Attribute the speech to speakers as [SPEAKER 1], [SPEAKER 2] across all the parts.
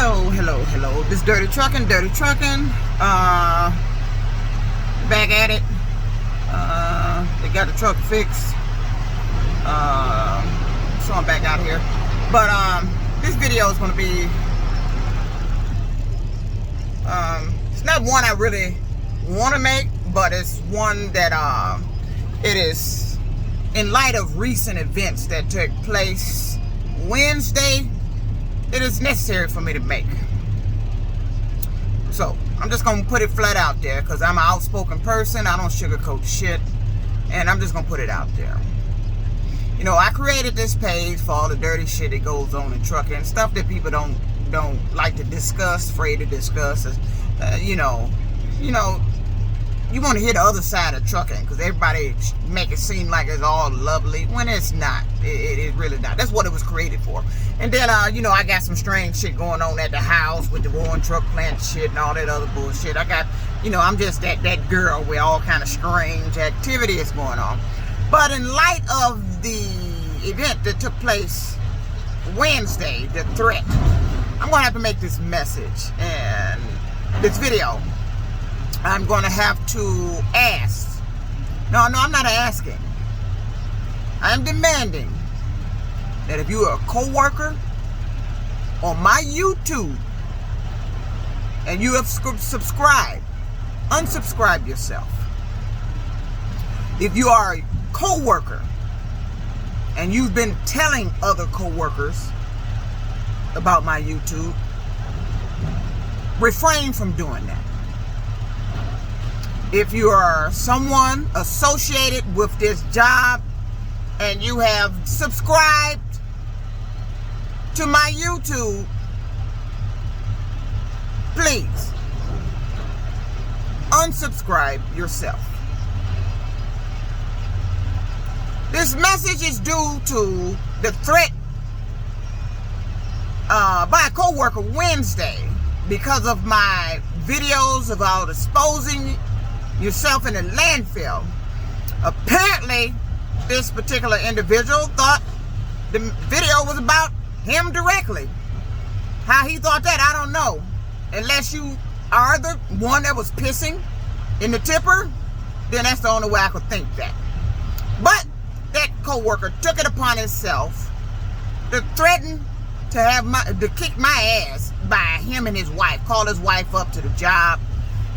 [SPEAKER 1] Hello. This dirty trucking. Back at it. They got the truck fixed. So I'm back out here. But this video is gonna be it's not one I really want to make, but it's one that it is in light of recent events that took place Wednesday. It is necessary for me to make. So I'm just gonna put it flat out there because I'm an outspoken person. I don't sugarcoat shit, and I'm just gonna put it out there. You know, I created this page for all the dirty shit that goes on in trucking, stuff that people don't like to discuss, afraid to discuss. You want to hear the other side of trucking because everybody make it seem like it's all lovely when it's not. It is really not. That's what it was created for. And then, I got some strange shit going on at the house with the roaring truck plant shit and all that other bullshit. I got, I'm just that girl with all kind of strange activity is going on. But in light of the event that took place Wednesday, the threat, I'm going to have to make this message and this video. I'm going to have to ask. No, I'm not asking. I'm demanding that if you are a co-worker on my YouTube and you have subscribed, unsubscribe yourself. If you are a co-worker and you've been telling other co-workers about my YouTube, refrain from doing that. If you are someone associated with this job and you have subscribed to my YouTube, please unsubscribe yourself. This message is due to the threat by a co-worker Wednesday because of my videos about exposing yourself in a landfill. Apparently, this particular individual thought the video was about him directly. How he thought that, I don't know. Unless you are the one that was pissing in the tipper, then that's the only way I could think that. But that co-worker took it upon himself to threaten to kick my ass by him and his wife. Call his wife up to the job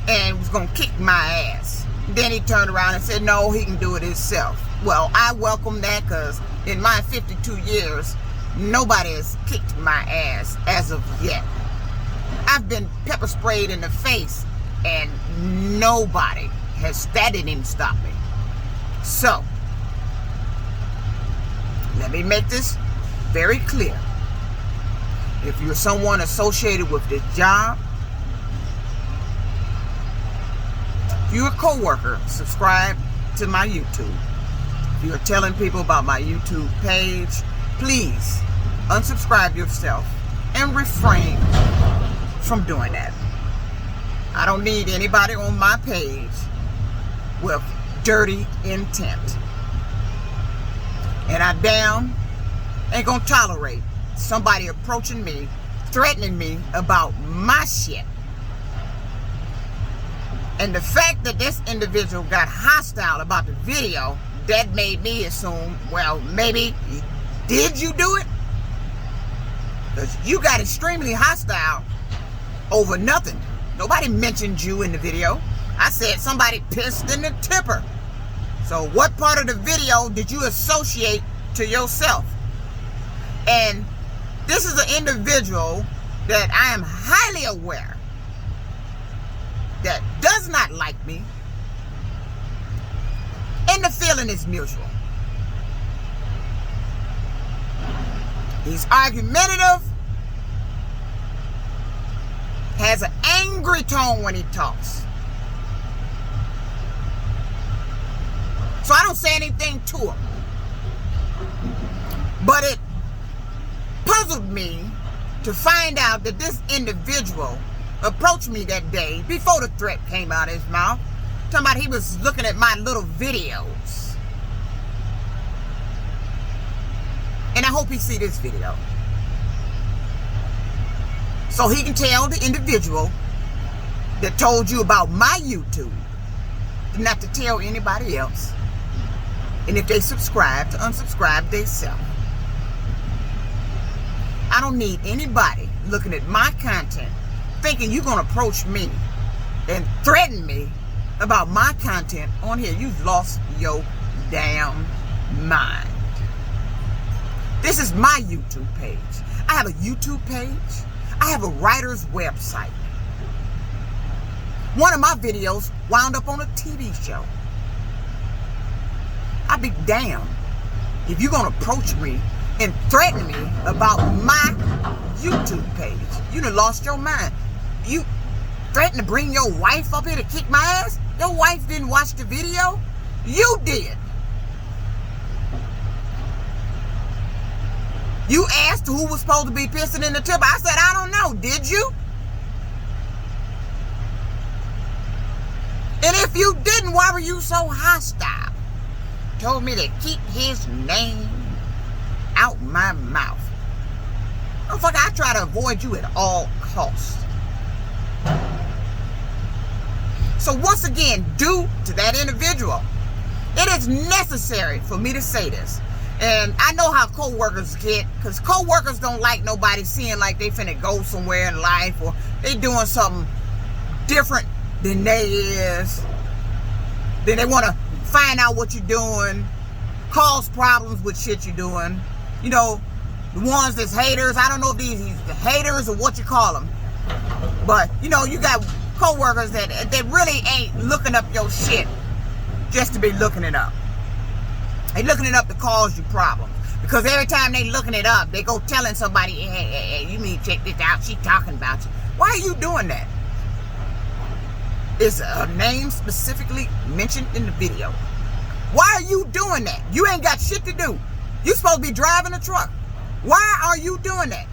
[SPEAKER 1] and was gonna kick my ass. Then he turned around and said, no, he can do it himself. Well, I welcome that because in my 52 years, nobody has kicked my ass as of yet. I've been pepper sprayed in the face and nobody that didn't even stop me. So, let me make this very clear. If you're someone associated with this job, if you're a co-worker, subscribe to my YouTube. If you're telling people about my YouTube page, please unsubscribe yourself and refrain from doing that. I don't need anybody on my page with dirty intent. And I damn ain't gonna tolerate somebody approaching me, threatening me about my shit. And the fact that this individual got hostile about the video, that made me assume, well, maybe, did you do it? Because you got extremely hostile over nothing. Nobody mentioned you in the video. I said somebody pissed in the tipper. So what part of the video did you associate to yourself? And this is an individual that I am highly aware that does not like me, and the feeling is mutual. He's argumentative, has an angry tone when he talks. So I don't say anything to him. But it puzzled me to find out that this individual approached me that day before the threat came out of his mouth, talking about he was looking at my little videos. And I hope he see this video. so he can tell the individual that told you about my YouTube not to tell anybody else. And if they subscribe, to unsubscribe themselves. I don't need anybody looking at my content thinking you're going to approach me and threaten me about my content on here. You've lost your damn mind. This is my YouTube page. I have a YouTube page. I have a writer's website. One of my videos wound up on a TV show. I'd be damned if you're going to approach me and threaten me about my YouTube page. You done lost your mind. You threatened to bring your wife up here to kick my ass? Your wife didn't watch the video? You did. You asked who was supposed to be pissing in the tub. I said, I don't know. Did you? And if you didn't, why were you so hostile? Told me to keep his name out my mouth. Motherfucker, I try to avoid you at all costs. So once again, due to that individual, it is necessary for me to say this. And I know how co-workers get, because co-workers don't like nobody seeing like they finna go somewhere in life, or they doing something different than they is. Then they want to find out what you're doing, cause problems with shit you're doing. You know, the ones that's haters. I don't know if these haters or what you call them. But, you know, you got co-workers that really ain't looking up your shit just to be looking it up. They looking it up to cause you problems. Because every time they looking it up, they go telling somebody, hey, you need to check this out. She talking about you. Why are you doing that? Is a name specifically mentioned in the video? Why are you doing that? You ain't got shit to do. You supposed to be driving a truck. Why are you doing that?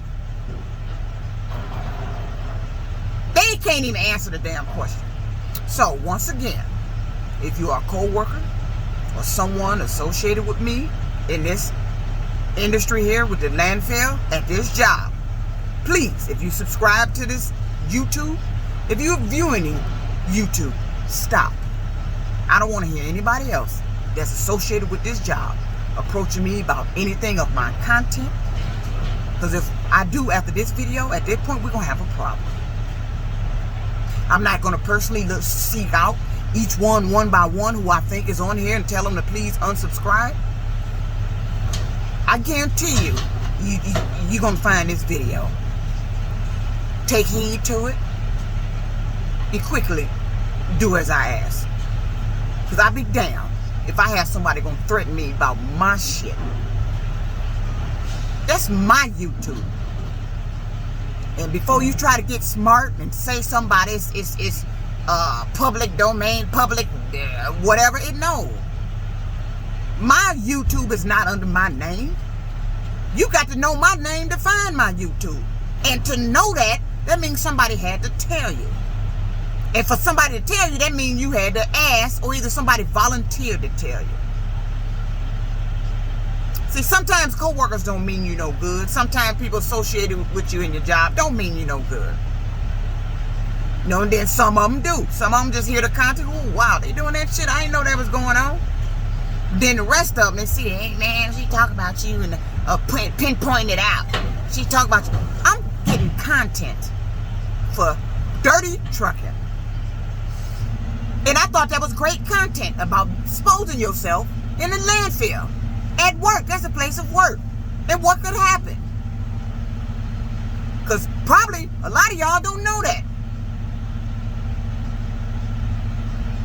[SPEAKER 1] They can't even answer the damn question. So once again, if you are a co-worker or someone associated with me in this industry here with the landfill at this job, please, if you subscribe to this YouTube, if you're viewing YouTube, stop. I don't want to hear anybody else that's associated with this job approaching me about anything of my content. Because if I do after this video, at that point, we're going to have a problem. I'm not going to personally seek out each one by one who I think is on here and tell them to please unsubscribe. I guarantee you're going to find this video. Take heed to it. And quickly do as I ask. Because I'll be damned if I have somebody going to threaten me about my shit. That's my YouTube. And before you try to get smart and say somebody it's public domain, public whatever, no. My YouTube is not under my name. You got to know my name to find my YouTube. And to know that means somebody had to tell you. And for somebody to tell you, that means you had to ask, or either somebody volunteered to tell you. See, sometimes co-workers don't mean you no good. Sometimes people associated with you in your job don't mean you no good. You know, and then some of them do. Some of them just hear the content, oh, wow, they doing that shit. I didn't know that was going on. Then the rest of them, they see, hey, man, she talk about you and pinpoint it out. She talk about you. I'm getting content for dirty trucking. And I thought that was great content about exposing yourself in the landfill. At work, that's a place of work. And what could happen? Because probably a lot of y'all don't know that.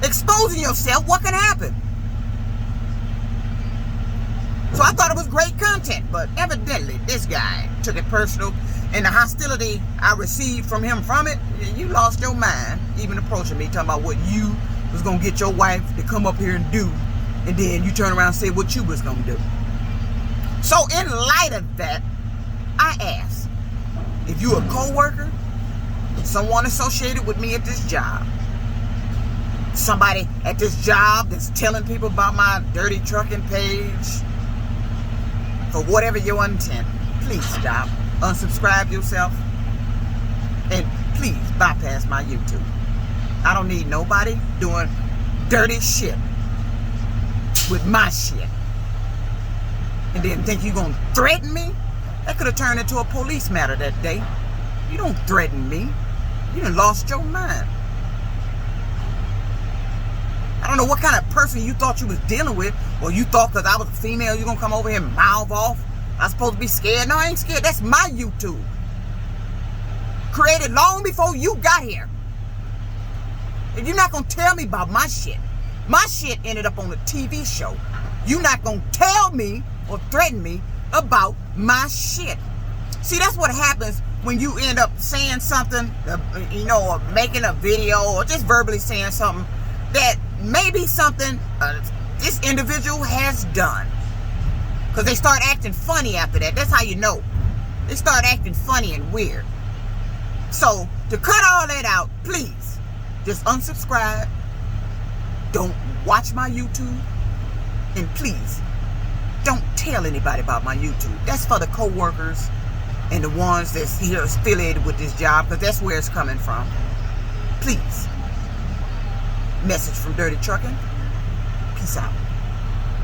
[SPEAKER 1] Exposing yourself, what can happen? So I thought it was great content, but evidently this guy took it personal, and the hostility I received from him from it, you lost your mind even approaching me, talking about what you was going to get your wife to come up here and do, and then you turn around and say what you was going to do. So in light of that, I ask, if you a co-worker, someone associated with me at this job, somebody at this job that's telling people about my dirty trucking page, for whatever your intent, please stop. Unsubscribe yourself. bypass my YouTube. I don't need nobody doing dirty shit with my shit. And then think you're going to threaten me? That could have turned into a police matter that day. You don't threaten me. You done lost your mind. I don't know what kind of person you thought you was dealing with, or you thought because I was a female you're going to come over here and mouth off. I'm supposed to be scared. No, I ain't scared. That's my YouTube. Created long before you got here. And you're not going to tell me about my shit. My shit ended up on a TV show. You're not going to tell me or threaten me about my shit. See, that's what happens when you end up saying something, you know, or making a video, or just verbally saying something that maybe something this individual has done. Because they start acting funny after that. That's how you know. They start acting funny and weird. So, to cut all that out, please, just unsubscribe. Don't watch my YouTube. And please, don't tell anybody about my YouTube. That's for the co-workers and the ones that's here affiliated with this job, because that's where it's coming from. Please. Message from Dirty Trucking. Peace out.